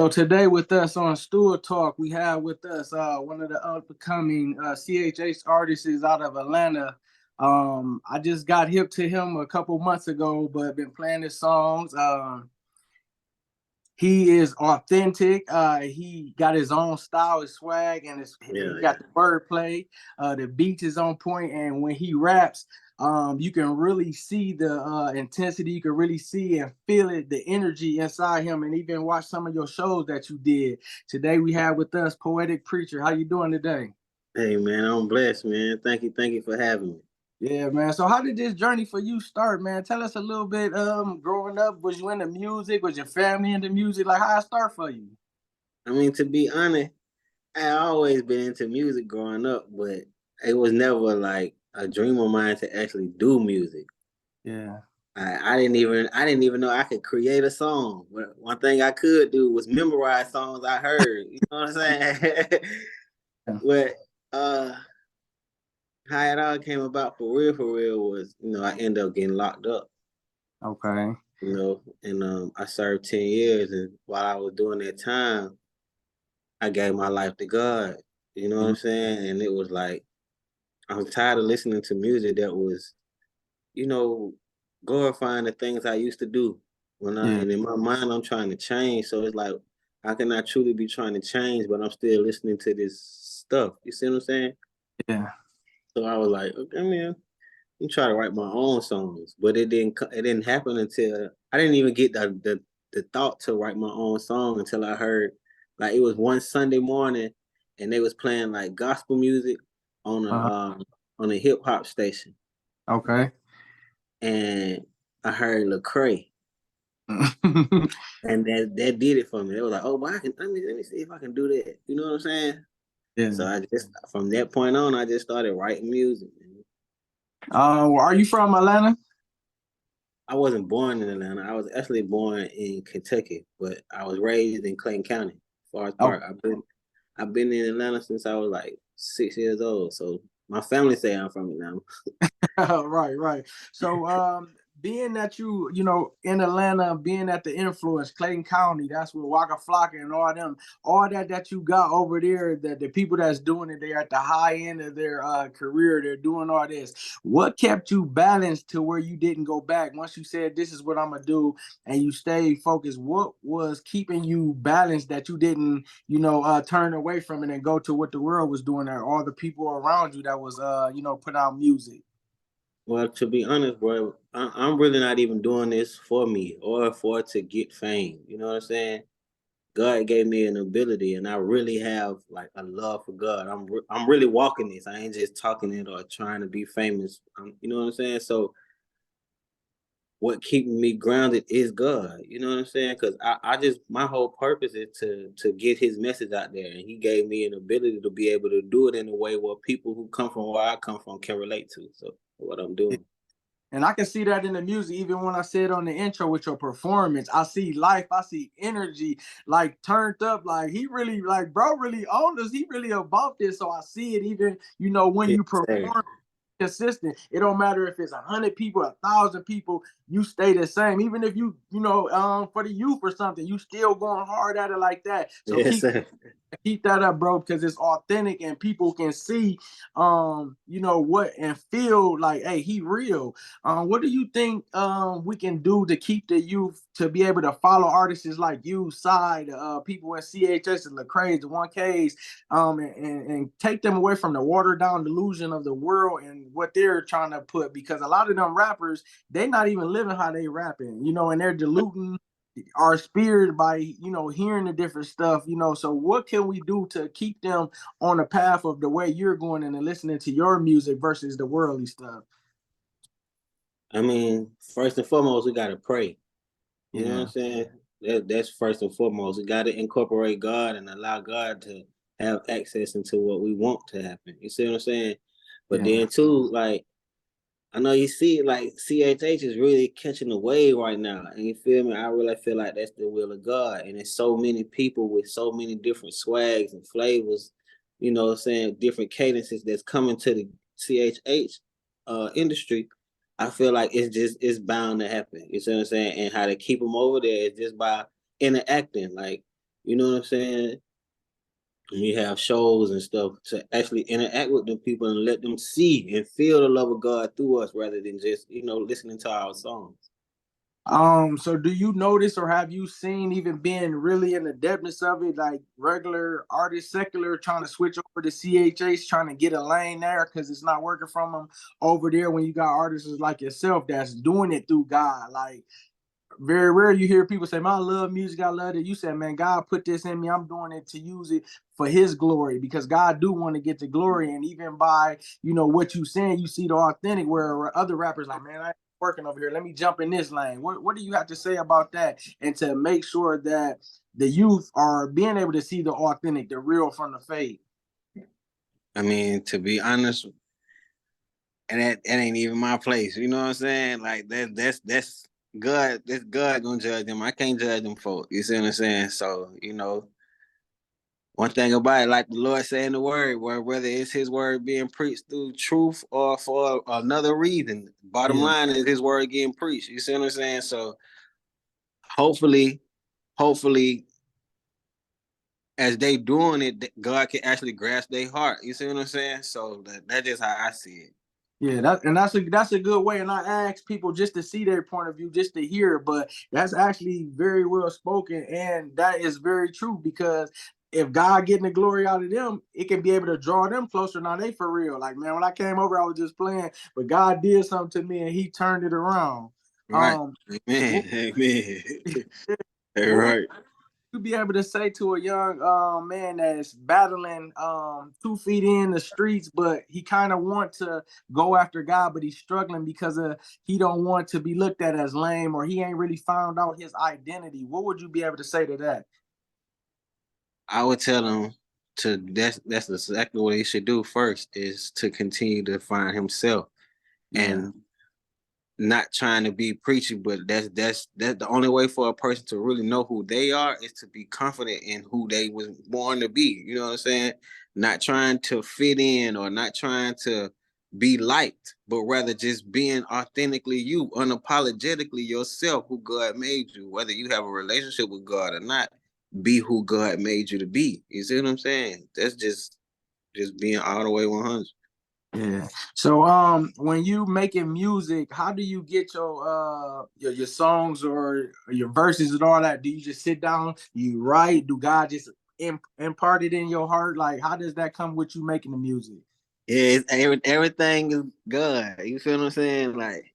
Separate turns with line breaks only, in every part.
So today with us on Stewart Talk, we have with us one of the upcoming CHH artists out of Atlanta. I just got hip to him a couple months ago, but been playing his songs. He is authentic. He got his own style, his swag, and he got the wordplay. The beats is on point, and when he raps, you can really see the intensity. You can really see and feel it, the energy inside him, and even watch some of your shows that you did. Today we have with us Poetic Preacha. How you doing today?
Hey man, I'm blessed, man. Thank you for having me.
Yeah, man. So how did this journey for you start, man? Tell us a little bit. Growing up, was you into music? Was your family into music? Like how it start for you?
I mean, to be honest, I always been into music growing up, but it was never like a dream of mine to actually do music.
Yeah.
I didn't even know I could create a song. But one thing I could do was memorize songs I heard. You know what I'm saying? But uh how it all came about for real was, I ended up getting locked up.
Okay.
And I served 10 years, and while I was doing that time, I gave my life to God. You know what I'm saying? And it was like I was tired of listening to music that was, you know, glorifying the things I used to do.
Yeah.
And in my mind I'm trying to change. So it's like, how can I truly be trying to change, but I'm still listening to this stuff? You see what I'm saying?
Yeah.
So I was like, okay, man, I'm trying to write my own songs, but it didn't happen until I didn't even get the thought to write my own song until I heard, like, it was one Sunday morning, and they was playing like gospel music on a
Uh,
uh, on a hip hop station,
okay.
and I heard Lecrae, and that did it for me. They was like, oh, well, let me see if I can do that. You know what I'm saying? So
Yeah.
I just from that point on, I just started writing music.
Are you from Atlanta?
I wasn't born in Atlanta. I was actually born in Kentucky, but I was raised in Clayton County, Forest
Oh,
Park. I've been in Atlanta since I was like 6 years old. So my family say I'm from Atlanta.
right, right. So, being that in Atlanta, being at the influence, Clayton County, that's where Waka Flocka and all that you got over there, that the people that's doing it, they're at the high end of their career, they're doing all this. What kept you balanced to where you didn't go back? Once you said this is what I'm gonna do, and you stayed focused, what was keeping you balanced that you didn't, turn away from it and go to what the world was doing, or all the people around you that was, put out music?
Well, to be honest, bro, I'm really not even doing this for me or for to get fame. You know what I'm saying? God gave me an ability, and I really have like a love for God. I'm really walking this. I ain't just talking it or trying to be famous. You know what I'm saying? So what keeping me grounded is God. You know what I'm saying? Because I just my whole purpose is to get His message out there, and He gave me an ability to be able to do it in a way where people who come from where I come from can relate to. So what I'm doing.
And I can see that in the music, even when I said on the intro with your performance, I see life, I see energy, like turned up, like he really, like bro, really owned us. He really about this. So I see it even, when
Yes,
you
sir.
perform consistent. It don't matter if it's 100 people, 1,000 people, you stay the same. Even if for the youth or something, you still going hard at it like that. So
Yes,
keep
sir.
keep that up, bro, because it's authentic and people can see what and feel like, hey, he real. What do you think we can do to keep the youth to be able to follow artists like you, side people in CHS and Lecrae, the 1Ks, and take them away from the watered down delusion of the world and what they're trying to put, because a lot of them rappers, they're not even living how they rapping, and they're diluting our spirit by hearing the different stuff. So what can we do to keep them on the path of the way you're going and listening to your music versus the worldly stuff?
I mean, first and foremost, we gotta pray. You know what I'm
Yeah.
saying? That's first and foremost. We gotta incorporate God and allow God to have access into what we want to happen. You see what I'm saying? But
Yeah.
then too, like, I know you see, like, CHH is really catching the wave right now. And you feel me? I really feel like that's the will of God. And there's so many people with so many different swags and flavors, you know what I'm saying, different cadences that's coming to the CHH industry. I feel like it's bound to happen. You see what I'm saying? And how to keep them over there is just by interacting. Like, You know what I'm saying? And we have shows and stuff to actually interact with them people and let them see and feel the love of God through us rather than just, listening to our songs.
So do you notice or have you seen even being really in the depthness of it, like regular artists, secular, trying to switch over to CHH, trying to get a lane there because it's not working from them over there when you got artists like yourself that's doing it through God? Like very rare you hear people say, "Man, I love music, I love it." You said, "Man, God put this in me. I'm doing it to use it for His glory because God do want to get the glory." And even by what you saying, you see the authentic. Where other rappers like, "Man, I ain't working over here. Let me jump in this lane." What do you have to say about that? And to make sure that the youth are being able to see the authentic, the real from the fake.
I mean, to be honest, and that ain't even my place. You know what I'm saying? Like that's God. That's God gonna judge them. I can't judge them for it. You see what I'm saying? So one thing about it, like the Lord said in the Word, whether it's His word being preached through truth or for another reason, bottom
Yeah,
line is His word getting preached. You see what I'm saying? So hopefully, hopefully, as they doing it, God can actually grasp their heart. You see what I'm saying? So that's just how I see it.
yeah, that's a good way. And I ask people just to see their point of view, just to hear. But that's actually very well spoken, and that is very true because if God getting the glory out of them, it can be able to draw them closer. Now they for real. Like man, when I came over, I was just playing, but God did something to me, and He turned it around.
Right.
Um,
Amen.
what,
Amen.
what would
Right.
you be able to say to a young man that's battling 2 feet in the streets, but he kind of want to go after God, but he's struggling because he don't want to be looked at as lame or he ain't really found out his identity? What would you be able to say to that?
I would tell them that's exactly what he should do first is to continue to find himself
Yeah,
and not trying to be preachy, but that's the only way for a person to really know who they are is to be confident in who they was born to be. You know what I'm saying? Not trying to fit in or not trying to be liked, but rather just being authentically you, unapologetically yourself, who God made you. Whether you have a relationship with God or not, be who God made you to be. You see what I'm saying? That's just being all the way 100.
yeah. So when you making music, how do you get your songs or your verses and all that? Do you just sit down, you write? Do God just impart it in your heart? Like how does that come with you making the music?
Yeah, everything is God. You feel what I'm saying? Like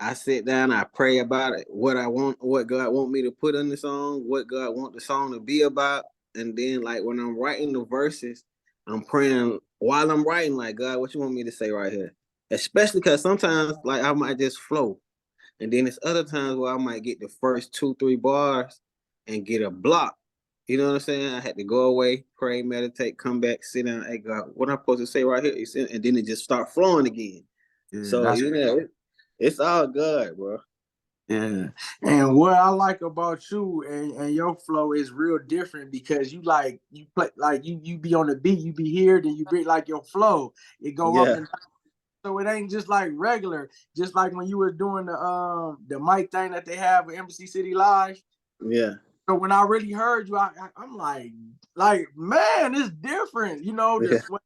I sit down, I pray about it, what I want, what God want me to put in the song, what God want the song to be about, and then like when I'm writing the verses, I'm praying while I'm writing, like God, what you want me to say right here? Especially because sometimes like I might just flow, and then there's other times where I might get the first 2, 3 bars and get a block. You know what I'm saying? I had to go away, pray, meditate, come back, sit down. Hey God, what am I supposed to say right here? You see? And then it just start flowing again.
Yeah,
So
that's
it's all good, bro.
yeah. And what I like about you and your flow is real different because you play like you be on the beat, you be here, then you be like your flow. It go up
Yeah,
and down. So it ain't just like regular, just like when you were doing the mic thing that they have with Embassy City Live.
yeah,
So when I really heard you, I'm like man, it's different. The
yeah.
sway,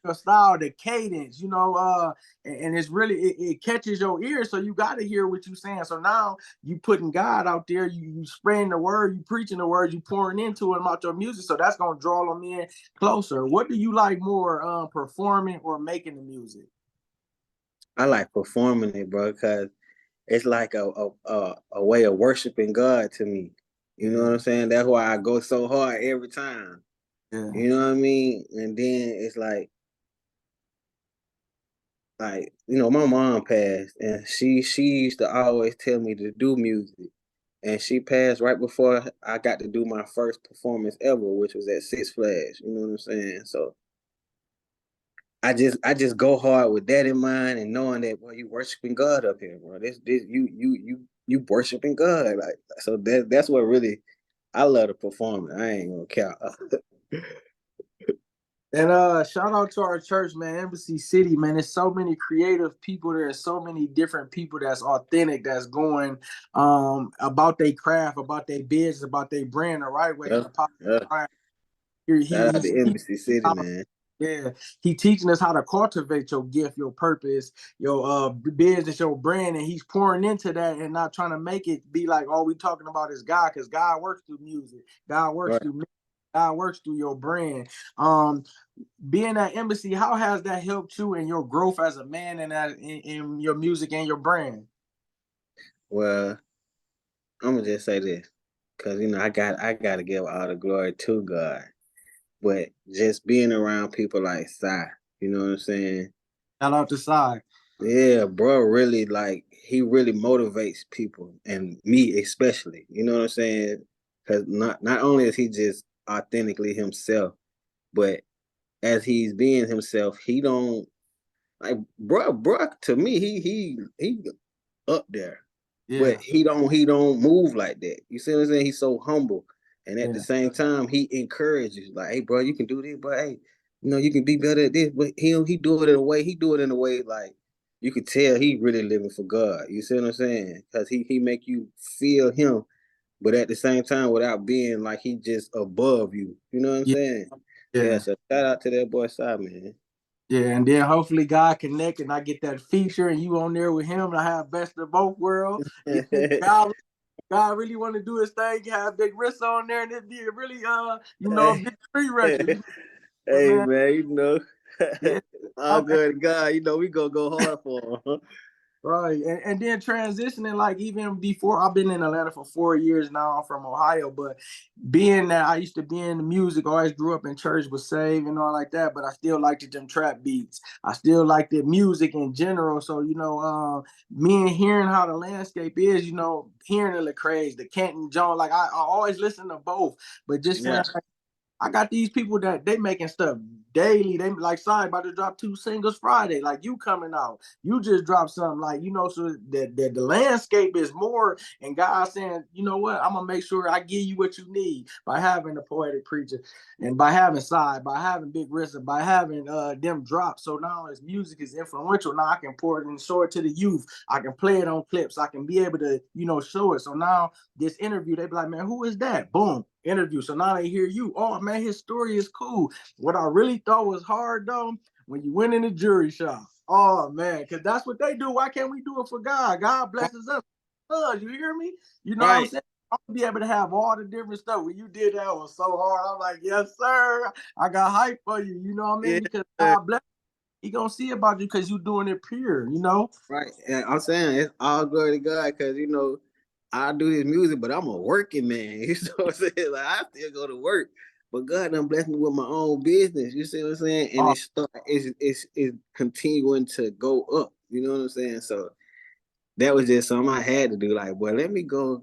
the style, the cadence, and it's really it catches your ear. So you got to hear what you're saying. So now you putting God out there, you spreading the word, you preaching the word, you pouring into it about your music. So that's gonna draw them in closer. What do you like more, performing or making the music?
I like performing it, bro, because it's like a way of worshiping God to me. You know
Yeah,
what I'm saying? That's why I go so hard every time.
yeah,
You know what I mean? And then it's like my mom passed, and she used to always tell me to do music, and she passed right before I got to do my first performance ever, which was at Six Flags. You know what I'm saying? So I just go hard with that in mind and knowing that boy, you worshiping God up here, bro. This you worshiping God. Like so that's what really I love to perform. I ain't gonna count.
And shout out to our church, man, Embassy City, man. There's so many creative people. There's so many different people that's authentic, that's going about their craft, about their business, about their brand the right way in
Yeah,
a positive
yeah.
way.
Shout out to
He
Embassy City, man.
yeah, he teaching us how to cultivate your gift, your purpose, your business, your brand, and he's pouring into that and not trying to make it be like all we talking about is God, because God works through music, God works
Right.
through me, God works through your brand. Um, Being at Embassy, how has that helped you in your growth as a man and in your music and your brand?
Well, I'm gonna just say this, cause I gotta give all the glory to God. But just being around people like Sai, you know what I'm saying?
Shout out to side.
Yeah, bro, really like he really motivates people and me especially. You know what I'm saying? Because not only is he just authentically himself, but as he's being himself, he don't like bro. To me, he up there, but
Yeah,
he don't move like that. You see what I'm saying? He's so humble, and at the
yeah,
same time, he encourages like, "Hey, bro, you can do this, but hey, you can be better at this." But he do it in a way like you could tell he really living for God. You see what I'm saying? Because he make you feel him, but at the same time, without being like he just above you. You know what I'm
yeah,
saying? Yeah.
yeah.
So shout out to that boy Side, man.
Yeah, and then hopefully God connect and I get that feature and you on there with him and I have best of both worlds. And then God really want to do his thing, have Big Riss on there and it be a really a
Hey,
big street record. But
hey,
man,
man,
yeah.
all good to God. We gonna go hard for him. Huh?
Right. And then transitioning, like even before I've been in Atlanta for 4 years now, I'm from Ohio, but being that I used to be in the music, always grew up in church, was saved and all like that, but I still liked them trap beats. I still like the music in general. So, me and hearing how the landscape is, hearing the Lecrae's, the Canton Jones, like I always listen to both, but just saying
Yeah,
I got these people that they making stuff daily. They like Side about to drop 2 singles Friday. Like you coming out, you just dropped something. Like so the landscape is more. And God saying, you know what? I'm gonna make sure I give you what you need by having the Poetic Preacher, and by having Side, by having Big Rissa, by having them drop. So now as music is influential, now I can pour it and show it to the youth. I can play it on clips. I can be able to show it. So now this interview, they be like, man, who is that? Boom, interview. So now they hear you. Oh man, his story is cool. What I really thought was hard though, when you went in the jury shop. Oh man, because that's what they do. Why can't we do it for God? God blesses us. You hear me? You know what I'm
right.
saying? I'll be able to have all the different stuff. When you did that was so hard. I'm like, yes, sir. I got hype for you. You know what I mean?
Yeah,
Because God bless. He gonna see about you because you doing it pure.
right. And I'm saying it's all glory to God because I do this music, but I'm a working man. You know what I'm saying? Like I still go to work, but God done blessed me with my own business. You see what I'm saying? And
Oh,
it's continuing to go up. You know what I'm saying? So that was just something I had to do. Like, boy, let me go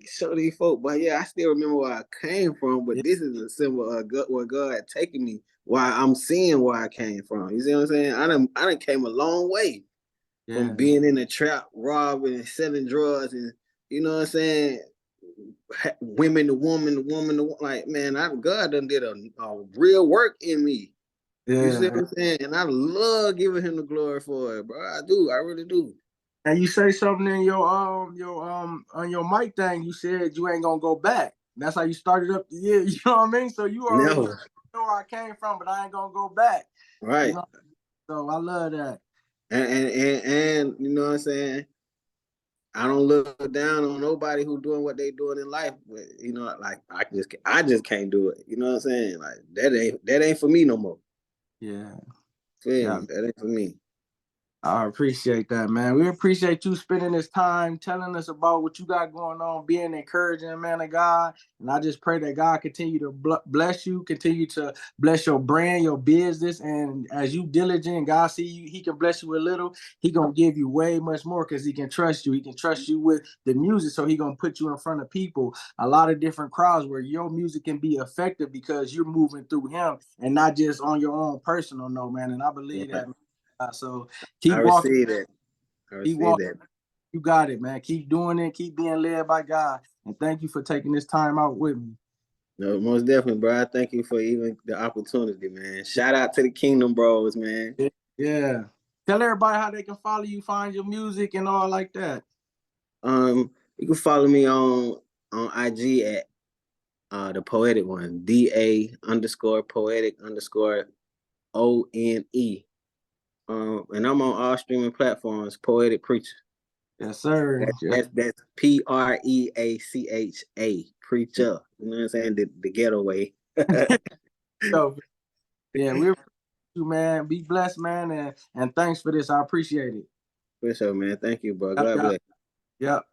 show these folks. But yeah, I still remember where I came from. But
yeah,
this is a symbol of where God had taken me. Why I'm seeing where I came from. You see what I'm saying? I done came a long way from
yeah,
being in the trap, robbing and selling drugs, and you know what I'm saying. Women to woman to woman to like man, God done did a real work in me. You see what
yeah.
I'm saying? And I love giving him the glory for it, bro. I do. I really do.
And you say something in your on your mic thing. You said you ain't gonna go back. That's how you started up the year. You know what I mean? So you already
Never.
know where I came from, but I ain't gonna go back. You
Right.
know. So I love that.
And you know what I'm saying? I don't look down on nobody who doing what they doing in life, but like I just can't do it. You know what I'm saying? Like that ain't for me no more.
Yeah.
Feel
Yeah.
me? That ain't for me.
I appreciate that, man. We appreciate you spending this time telling us about what you got going on, being encouraging, man of God. And I just pray that God continue to bless you, continue to bless your brand, your business. And as you diligent, God see you, he can bless you a little. He gonna give you way much more because he can trust you. He can trust you with the music. So he gonna put you in front of people, a lot of different crowds where your music can be effective because you're moving through him and not just on your own personal note, man. And I believe that.
Right.
Man. So
I
keep walking.
receive that. I
Keep
receive
walking.
that.
You got it, man. Keep doing it. Keep being led by God. And thank you for taking this time out with me.
No, most definitely, bro. I thank you for even the opportunity, man. Shout out to the Kingdom Bros, man.
Yeah. Tell everybody how they can follow you, find your music and all like that.
You can follow me on IG at the poetic one, DA_poetic_ONE. And I'm on all streaming platforms, Poetic Preacher.
Yes, sir.
That's Preacha, Preacher. You know what I'm saying? The getaway.
So, yeah, we appreciate you, man. Be blessed, man, and thanks for this. I appreciate it.
For sure, man. Thank you, bro.
Yep,
God
yep,
bless.
yep.